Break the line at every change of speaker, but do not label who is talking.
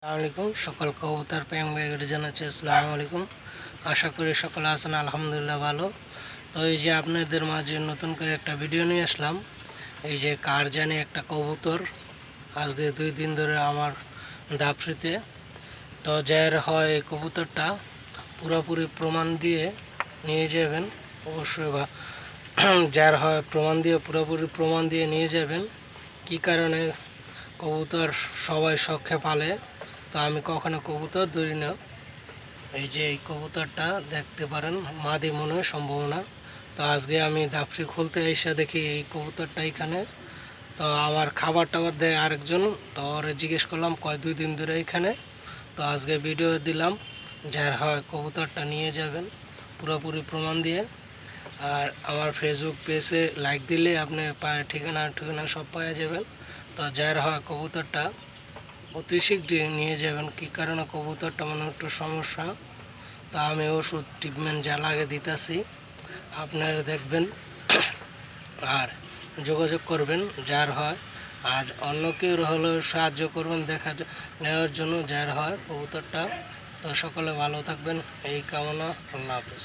আসসালামু আলাইকুম সকল কবুতর প্রেম ভাইদের জানাচ্ছি আসসালামু আলাইকুম। আশা করি সকলে আছেন আলহামদুলিল্লাহ ভালো। তো এই যে আপনাদের মাঝে নতুন করে একটা ভিডিও নিয়ে আসলাম। এই যে কার জানি একটা কবুতর আজকে 2 দিন ধরে আমার দাপড়িতে। তো যার হয় এই কবুতরটা পুরোপুরি প্রমাণ দিয়ে নিয়ে যাবেন অবশ্যই, যার হয় পুরোপুরি প্রমাণ দিয়ে নিয়ে যাবেন কি কারণে কবুতর সবাই শখে পালে। তো আমি কখনো কবুতর ধরি না। এই যে এই কবুতরটা দেখতে পারেন মাদি মনে হয় সম্ভাবনা। তো আজকে আমি দাপড়ি খুলতে এসে দেখি এই কবুতরটা এখানে। তো আমার খাবার টাবার দেয় আরেকজন, তো ওরে জিজ্ঞেস করলাম কয় 2 দিন ধরে এখানে। তো আজকে ভিডিও দিলাম, যার হয় কবুতরটা নিয়ে যাবেন পুরোপুরি প্রমাণ দিয়ে। আর আমার ফেসবুক পেজে লাইক দিলে আপনি ঠিকানা সব পাওয়া যাবেন। তো যার হয় কবুতরটা অতি শীঘ্রই নিয়ে যাবেন। কী কারণে কবুতরটা মানে একটু সমস্যা, তো আমি ওষুধ ট্রিটমেন্ট যা লাগে দিতেছি, আপনারা দেখবেন আর যোগাযোগ করবেন যার হয়। আর অন্য কেউ হলেও সাহায্য করবেন নেওয়ার জন্য যার হয় কবুতরটা। তো সকলে ভালো থাকবেন এই কামনা। আল্লাহ হাফেজ।